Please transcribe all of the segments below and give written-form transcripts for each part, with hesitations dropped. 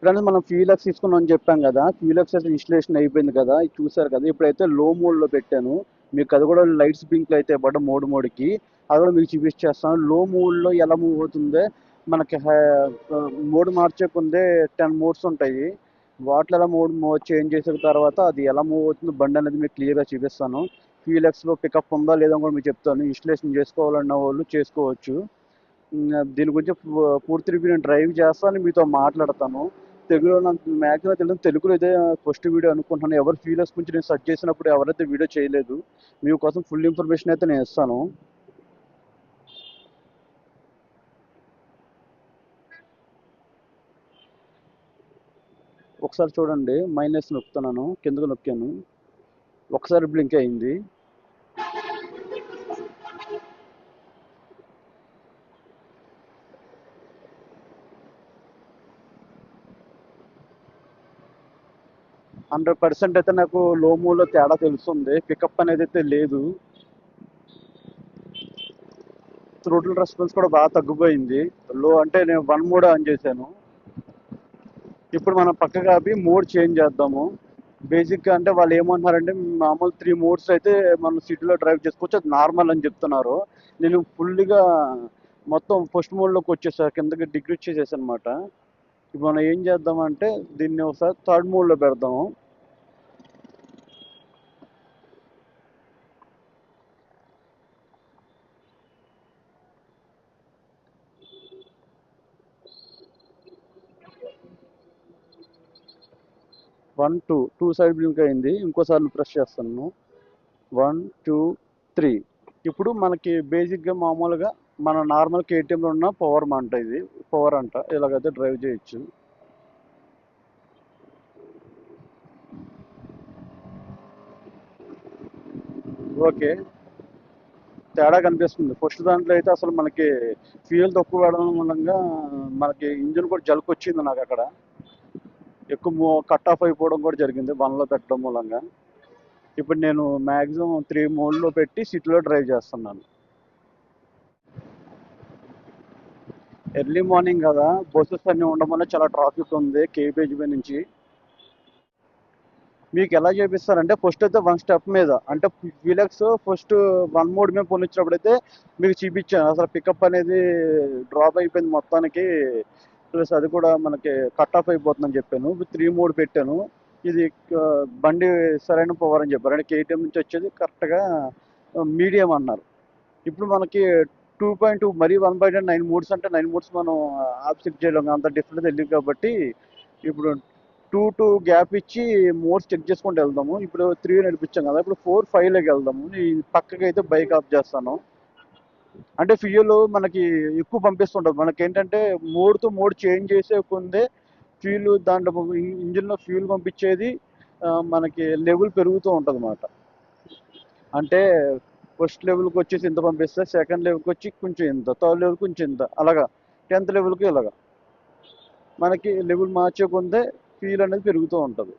Friends మనం ఫ్యూలక్స్ తీసుకున్నాం అని చెప్పాం కదా, ఫ్యూలక్స్ అయితే ఇన్స్టలేషన్ అయిపోయింది కదా, ఇది చూసారు కదా. ఇప్పుడైతే లో మోడ్లో పెట్టాను, మీకు అది కూడా లైట్స్ పింక్లు అయితే బట్ మోడ్కి అది కూడా మీకు చూపించేస్తాను. లో మోడ్లో ఎలా మూవ్ అవుతుందో మనకి మోడ్ మార్చేకుందే 10 మోడ్స్ ఉంటాయి. వాటిలో ఎలా మోడ్ చేంజ్ చేసిన తర్వాత అది ఎలా మూవ్ అవుతుందో బండి అనేది మీకు క్లియర్గా చూపిస్తాను. ఫ్యూలక్స్లో పికప్ ఉందా లేదా కూడా మీకు చెప్తాను. ఇన్స్టలేషన్ చేసుకోవాలన్న వాళ్ళు చేసుకోవచ్చు. దీని గురించి పూర్తి రివ్యూ నేను డ్రైవ్ చేస్తాను, మీతో మాట్లాడతాను. తెలుగులో నాకు మ్యాక్సిమం తెలుగులో ఇదే ఫస్ట్ వీడియో అనుకుంటున్నాను. ఎవరు ఫీలర్స్ గురించి నేను సెర్చ్ చేసినప్పుడు ఎవరైతే వీడియో చేయలేదు, మీకోసం ఫుల్ ఇన్ఫర్మేషన్ అయితే నేను ఇస్తాను. ఒకసారి చూడండి, మైనస్ నొక్కుతున్నాను, కిందకు నొక్కాను, ఒకసారి బ్లింక్ అయింది. హండ్రెడ్ పర్సెంట్ అయితే నాకు లో మూవ్లో తేడా తెలుస్తుంది. పికప్ అనేది అయితే లేదు. థ్రోటిల్ రెస్పాన్స్ కూడా బాగా తగ్గిపోయింది. లో అంటే నేను 1 మోడ్ ఆన్ చేశాను. ఇప్పుడు మనం పక్కగా ఆపి మోడ్ చేంజ్ చేద్దాము. బేసిక్గా అంటే వాళ్ళు ఏమంటున్నారంటే మామూలు 3 మోడ్స్ అయితే మనం సిటీలో డ్రైవ్ చేసుకోవచ్చు, అది నార్మల్ అని చెప్తున్నారు. నేను ఫుల్గా మొత్తం ఫస్ట్ మోడ్లోకి వచ్చేసా, కిందకి డిగ్రీడ్ చేసేసాను అనమాట. ఇప్పుడు మనం ఏం చేద్దామంటే దీన్ని ఒకసారి థర్డ్ మోడ్లో పెడదాము. వన్ టూ సైడ్ బ్లింక్ అయింది. ఇంకోసారి ప్రెస్ చేస్తాను. 1 2 3. ఇప్పుడు మనకి బేసిక్గా మామూలుగా మన నార్మల్ కేటీఎంలో ఉన్న పవర్ అంట, ఇది పవర్ అంట, ఇలాగైతే డ్రైవ్ చేయొచ్చు. ఓకే, తేడా కనిపిస్తుంది. ఫస్ట్ దాంట్లో అయితే అసలు మనకి ఫ్యూయల్ తక్కువ వాడడం మూలంగా మనకి ఇంజిన్ కూడా జలుపు వచ్చింది నాకు అక్కడ. ఎక్కువ కట్ ఆఫ్ అయిపోవడం కూడా జరిగింది 1లో పెట్టడం మూలంగా. ఇప్పుడు నేను మ్యాక్సిమం 3 మోడ్లో పెట్టి సిటీలో డ్రైవ్ చేస్తున్నాను. ఎర్లీ మార్నింగ్ కదా, బస్సెస్ అన్నీ ఉండడం వల్ల చాలా ట్రాఫిక్ ఉంది కేబీహెచ్బీ నుంచి. మీకు ఎలా చేపిస్తారంటే ఫస్ట్ అయితే 1 స్టెప్ మీద అంటే ఫిలక్స్ ఫస్ట్ 1 మోడ్ మీద పొందించినప్పుడు అయితే మీకు చూపించాను. అసలు పికప్ అనేది డ్రాప్ అయిపోయింది మొత్తానికి, ప్లస్ అది కూడా మనకి కట్ ఆఫ్ అయిపోతుందని చెప్పాను. 3 మోడ్ పెట్టాను. ఇది బండి సరైన పవర్ అని చెప్పారు. అంటే కేటీఎం నుంచి వచ్చేది కరెక్ట్గా మీడియం అన్నారు. ఇప్పుడు మనకి 2.2 మరీ 1/10 9 మోడ్స్ అంటే 9 మోడ్స్ మనం ఆప్ చెక్ చేయలేం, అంత డిఫరెంట్ తెలియదు కాబట్టి ఇప్పుడు 2 గ్యాప్ ఇచ్చి మోడ్స్ చెక్ చేసుకుంటూ వెళ్దాము. ఇప్పుడు 3 నడిపించాం కదా, ఇప్పుడు 4 5లోకి వెళ్దాము. ఈ పక్కకి అయితే బైక్ ఆఫ్ చేస్తాను. అంటే ఫ్యూయల్ మనకి ఎక్కువ పంపిస్తుంటుంది. మనకి ఏంటంటే మోడ్ చేంజ్ చేసే కొందే ఫ్యూల్ దాంట్లో ఇంజిన్లో ఫ్యూల్ పంపించేది మనకి లెవెల్ పెరుగుతూ ఉంటుంది అన్నమాట. అంటే ఫస్ట్ లెవెల్కి వచ్చేసి ఇంత పంపిస్తే సెకండ్ లెవెల్కి వచ్చి కొంచెం ఇంత, థర్డ్ లెవెల్కి కొంచెం ఇంత, అలాగా 10th లెవెల్కి ఇలాగా మనకి లెవెల్ మార్చే కొందే ఫీల్ అనేది పెరుగుతూ ఉంటుంది.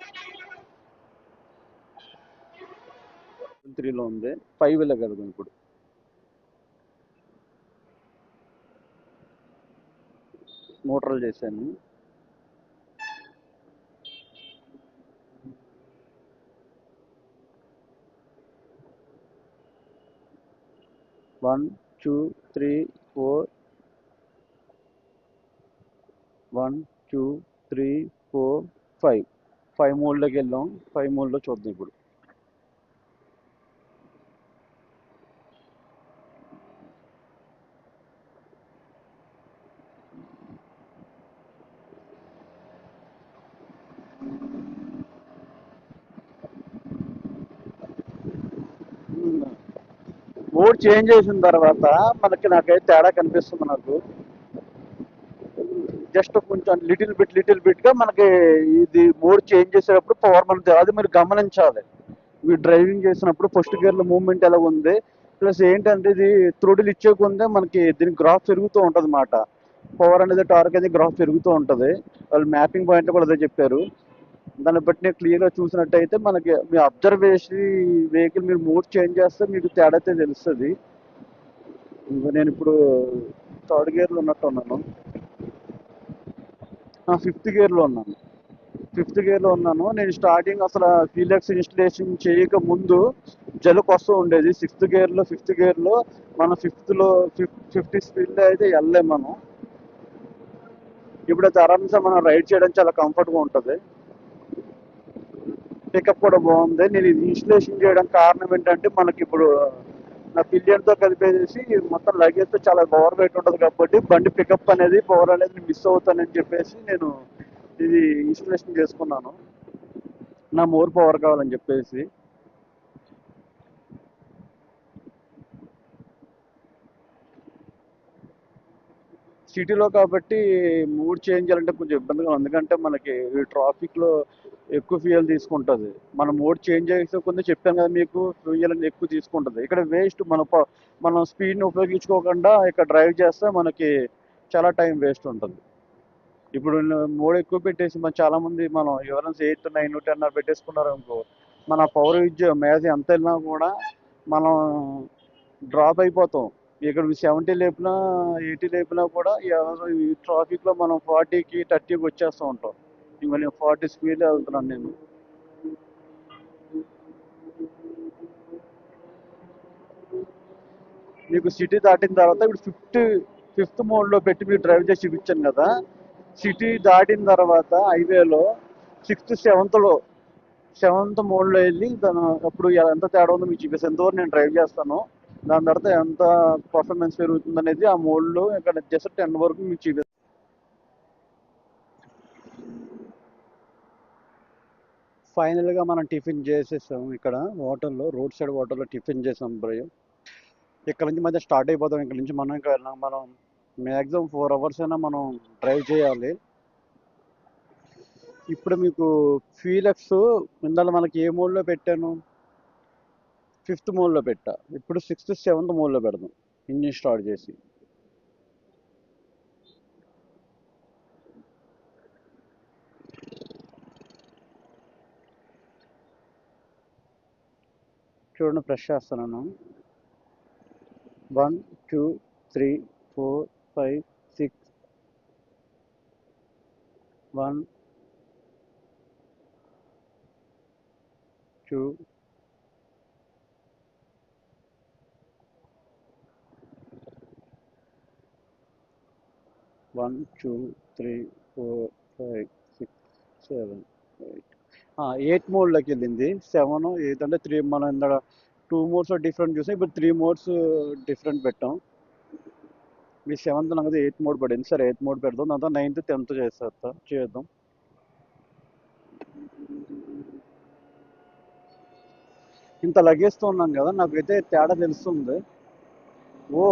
3లో ఉంది, 5 వెళ్ళగలుగుతాం. ఇప్పుడు మోటార్లు చేశాను. వన్ టూ త్రీ ఫోర్ 1 2 3 4 5 మోడ్లోకి వెళ్ళాం. 5 మోడ్లో చూద్దాం ఇప్పుడు. మోడ్ చేంజ్ చేసిన తర్వాత నాకైతే తేడా కనిపిస్తుంది. నాకు జస్ట్ కొంచెం లిటిల్ బిట్ గా మనకి ఇది మోడ్ చేంజ్ చేసేటప్పుడు పవర్ మనకి అది మీరు గమనించాలి. మీరు డ్రైవింగ్ చేసినప్పుడు ఫస్ట్ గేర్ లో మూవ్మెంట్ ఎలా ఉంది, ప్లస్ ఏంటంటే ఇది త్రోటిల్ ఇచ్చే కొందే మనకి దీనికి గ్రాఫ్ పెరుగుతూ ఉంటుంది అన్నమాట. పవర్ అనేది టార్క్ అనేది గ్రాఫ్ పెరుగుతూ ఉంటుంది. వాళ్ళు మ్యాపింగ్ పాయింట్ కూడా అదే చెప్పారు. దాన్ని బట్టి నేను క్లియర్గా చూసినట్టయితే మనకి మీ అబ్జర్వేషన్ వెహికల్ మీరు మోడ్ చేంజ్ చేస్తే మీకు తేడా అయితే తెలుస్తుంది. ఇంకా నేను ఇప్పుడు థర్డ్ గేర్లో ఉన్నట్టు ఉన్నాను. ఫిఫ్త్ గేర్లో ఉన్నాను. ఫిఫ్త్ గేర్లో ఉన్నాను. నేను స్టార్టింగ్ అసలు ఫీలెక్స్ ఇన్స్టలేషన్ చేయక ముందు జలుకు వస్తూ ఉండేది. సిక్స్త్ గేర్లో ఫిఫ్త్ గేర్లో మనం ఫిఫ్త్లో 50 స్పీడ్లో అయితే వెళ్ళలేం మనం. ఇప్పుడైతే ఆరామ్సే మనం రైడ్ చేయడం చాలా కంఫర్ట్గా ఉంటుంది. పికప్ కూడా బాగుంది. నేను ఇది ఇన్స్టలేషన్ చేయడం కారణం ఏంటంటే మనకి ఇప్పుడు నా పిలియన్తో కలిపేసి మొత్తం లగేజ్తో చాలా పవర్ వెయిట్ ఉంటుంది కాబట్టి బండి పికప్ అనేది పవర్ అనేది మిస్ అవుతానని చెప్పేసి నేను ఇది ఇన్స్టలేషన్ చేసుకున్నాను. నా మోర్ పవర్ కావాలని చెప్పేసి. సిటీలో కాబట్టి మూడ్ చేంజ్ చేయాలంటే కొంచెం ఇబ్బందిగా ఉంది. ఎందుకంటే మనకి ట్రాఫిక్లో ఎక్కువ ఫ్యూయల్ తీసుకుంటుంది. మనం మూడ్ చేంజ్ చేసే కొంచెం చెప్పాను కదా మీకు, ఫ్యూయల్ అనేది ఎక్కువ తీసుకుంటుంది. ఇక్కడ వేస్ట్ మనం స్పీడ్ని ఉపయోగించుకోకుండా ఇక్కడ డ్రైవ్ చేస్తే మనకి చాలా టైం వేస్ట్ ఉంటుంది. ఇప్పుడు మూడు ఎక్కువ పెట్టేసి చాలా మంది మనం ఎవరైనా 8, 9, 10 పెట్టేసుకున్నారు అనుకో, మన పవర్ యూజ్ మేజ ఎంత వెళ్ళినా కూడా మనం డ్రాప్ అయిపోతాం. ఇక్కడ 70 లేపినా 80 లేపినా కూడా ఎవరు ఈ ట్రాఫిక్లో మనం 40కి 30కి వచ్చేస్తూ ఉంటాం. ఇంకా నేను 40 స్పీడ్లో వెళ్తున్నాను నేను. మీకు సిటీ దాటిన తర్వాత ఇప్పుడు ఫిఫ్త్ మోడ్లో పెట్టి మీరు డ్రైవ్ చేసి చూపించాను కదా. సిటీ దాటిన తర్వాత హైవేలో సెవెంత్ మోడ్లో వెళ్ళి దాని అప్పుడు ఎంత తేడా ఉందో మీకు చూపిస్తాను. ఎంతవరకు నేను డ్రైవ్ చేస్తాను, దాని తర్వాత ఎంత పర్ఫార్మెన్స్ పెరుగుతుంది అనేది ఆ మోడ్లో ఇక్కడ జస్ట్ 10 వరకు మీకు చూపిస్తాను. ఫైనల్గా మనం టిఫిన్ చేసేసాం. ఇక్కడ హోటల్లో, రోడ్ సైడ్ హోటల్లో టిఫిన్ చేసాం బ్రో. ఇక్కడ నుంచి మధ్య స్టార్ట్ అయిపోతాం. ఇక్కడ నుంచి మనం ఇంకా మనం మ్యాక్సిమం 4 అవర్స్ అయినా మనం డ్రైవ్ చేయాలి. ఇప్పుడు మీకు ఫీలెక్స్ ఇందాక మనకి ఏ మోడ్లో పెట్టాను, ఫిఫ్త్ మోడ్లో పెట్టా. ఇప్పుడు 6th, 7th మోడ్లో పెడదాం ఇంజిన్ స్టార్ట్ చేసి. చూడండి, ప్రెస్ చేస్తున్నాను. 1, 2, 3, 4, 5, 6. 1, 2, 1, 2, 3, 4, 5, 6, 7, 8. 8 మోడ్లోకి వెళ్ళింది. 7, 8 అంటే 3. మనం ఇందాక 2 మోడ్స్ డిఫరెంట్ చూసాం, ఇప్పుడు 3 మోడ్స్ డిఫరెంట్ పెట్టాం. మీ 7th నాకు 8 మోడ్ పడింది. సరే 8 మోడ్ పెడదాం. దాంతో 9th, 10th చేద్దాం. ఇంత లగేజ్తో ఉన్నాం కదా, నాకైతే తేడా తెలుస్తుంది. ఓ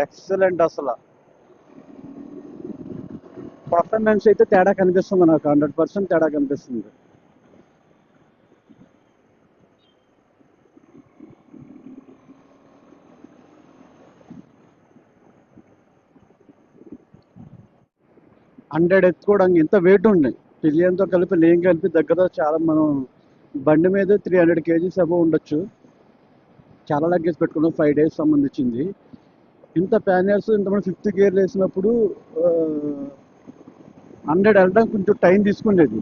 ఎక్సలెంట్. అసలు పర్ఫార్మెన్స్ అయితే తేడా కనిపిస్తుంది నాకు, 100% తేడా కనిపిస్తుంది. హండ్రెడ్ ఎత్తుకోవడానికి ఇంత వెయిట్ ఉంది. పిలియన్తో కలిపి లేం కలిపి దగ్గర చాలా మనం బండి మీద 300 kgs అబౌవ్ ఉండొచ్చు. చాలా లగేజ్ పెట్టుకున్నాం, 5 days సంబంధించింది. ఇంత ప్యానర్స్ ఇంతమంది ఫిఫ్త్ గేర్ వేసినప్పుడు 100 వెళ్ళడానికి కొంచెం టైం తీసుకునేది.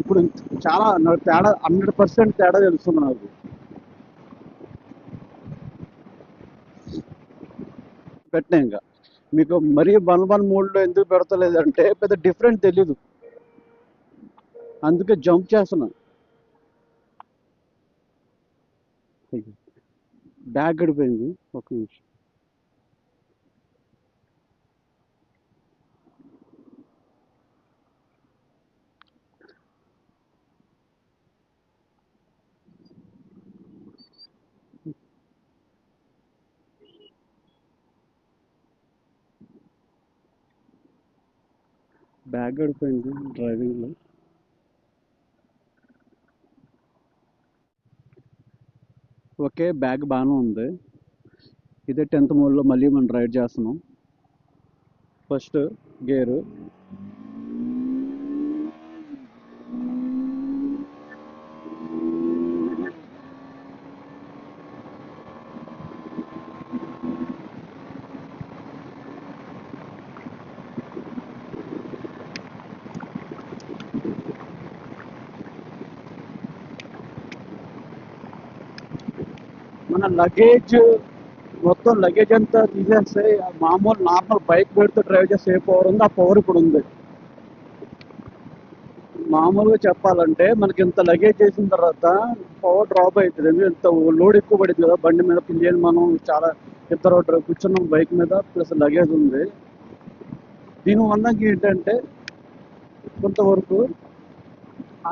ఇప్పుడు చాలా తేడా, 100% తేడా తెలుస్తుంది నాకు. పెట్టినా ఇంకా మీకు మరీ 1 మోడ్లో ఎందుకు పెడతలేదు అంటే పెద్ద డిఫరెంట్ తెలీదు, అందుకే జంప్ చేస్తున్నా. బ్యాగ్ గడిపోయింది, ఒక నిమిషం. బ్యాగ్ గడిపోయింది డ్రైవింగ్లో. ఓకే, బ్యాగ్ బాగానే ఉంది. ఇదే 10th మోడ్లో మళ్ళీ మనం రైడ్ చేస్తున్నాం. ఫస్ట్ గేరు, మన లగేజ్ మొత్తం లగేజ్ అంతా తీసేస్తే మామూలు నార్మల్ బైక్ పెడితే డ్రైవ్ చేస్తే ఏ పవర్ ఉంది ఆ పవర్ ఇప్పుడు ఉంది. మామూలుగా చెప్పాలంటే మనకి ఇంత లగేజ్ చేసిన తర్వాత పవర్ డ్రాప్ అవుతుంది. ఇంత లోడ్ ఎక్కువ పడింది కదా బండి మీద, పిల్లి మనం చాలా ఇద్దరు కూర్చున్నాం బైక్ మీద, ప్లస్ లగేజ్ ఉంది. దీనివల్ల ఏంటంటే కొంతవరకు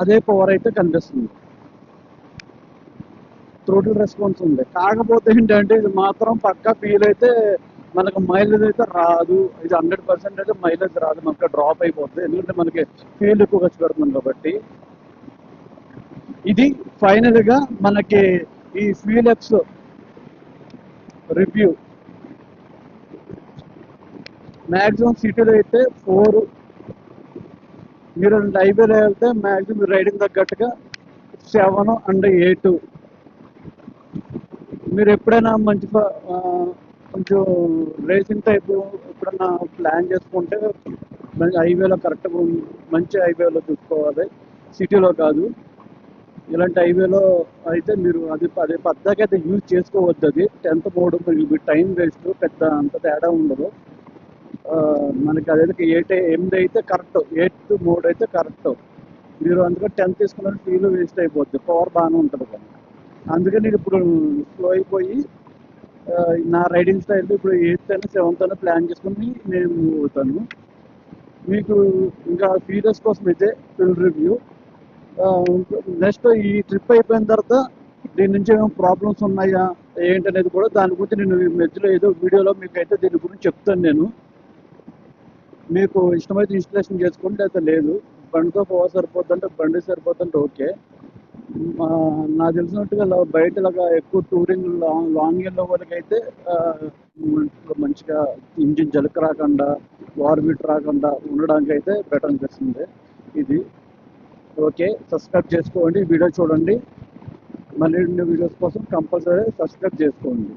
అదే పవర్ అయితే కనిపిస్తుంది, థ్రోటిల్ రెస్పాన్స్ ఉంది. కాకపోతే ఏంటంటే ఇది మాత్రం పక్కా ఫీల్ అయితే మనకు మైలేజ్ అయితే రాదు. ఇది 100% అయితే మైలేజ్ రాదు, మనకి డ్రాప్ అయిపోతుంది. ఎందుకంటే మనకి ఫీల్ ఎక్కువ ఖర్చు పెడుతుంది కాబట్టి. ఇది ఫైనల్ గా మనకి ఈ ఫీలెక్స్ రివ్యూ. మ్యాక్సిమం సిటీలో అయితే 4, మీరు హైవేలో వెళ్తే మ్యాక్సిమం రైడింగ్ తగ్గట్టుగా 7 అండ్ 8. మీరు ఎప్పుడైనా మంచి కొంచెం రేసింగ్ టైప్ ఎప్పుడైనా ప్లాన్ చేసుకుంటే హైవేలో కరెక్ట్గా మంచి హైవేలో చూసుకోవాలి, సిటీలో కాదు. ఇలాంటి హైవేలో అయితే మీరు అది పద్దాకి అయితే యూజ్ చేసుకోవద్దు. అది 10th మోడ్ మీకు టైం వేస్ట్, పెద్ద అంత తేడా ఉండదు. మనకి అదైతే 8 అయితే కరెక్ట్, 8th మోడ్ అయితే కరెక్ట్. మీరు అందుకని 10 తీసుకున్న ఫీల్ వేస్ట్ అయిపోద్ది, పవర్ బాగానే ఉంటుంది కానీ. అందుకని నేను ఇప్పుడు స్లో అయిపోయి నా రైడింగ్ స్టైల్ ఇప్పుడు 8th అయినా 7th అయినా ప్లాన్ చేసుకుని నేను అవుతాను. మీకు ఇంకా ఫీచర్స్ కోసం అయితే ఫుల్ రివ్యూ. నెక్స్ట్ ఈ ట్రిప్ అయిపోయిన తర్వాత దీని నుంచి ఏమైనా ప్రాబ్లమ్స్ ఉన్నాయా ఏంటనేది కూడా దాని గురించి నేను మధ్యలో ఏదో వీడియోలో మీకు అయితే దీని గురించి చెప్తాను. నేను మీకు ఇష్టమైతే ఇన్స్టలేషన్ చేసుకోండి, అయితే లేదు. బండితో పవర్ సరిపోద్దంటే బండి సరిపోద్దంటే ఓకే. నాకు తెలిసినట్టుగా బయట ఇలాగా ఎక్కువ టూరింగ్ లాంగ్ వెళ్ళే వాళ్ళకి అయితే మంచిగా ఇంజిన్ జలక రాకుండా, వార్ బీట్ రాకుండా ఉండడానికి అయితే బెటర్ అనిపిస్తుంది ఇది. ఓకే, సబ్స్క్రైబ్ చేసుకోండి, వీడియో చూడండి. మళ్ళీ వీడియోస్ కోసం కంపల్సరీ సబ్స్క్రైబ్ చేసుకోండి.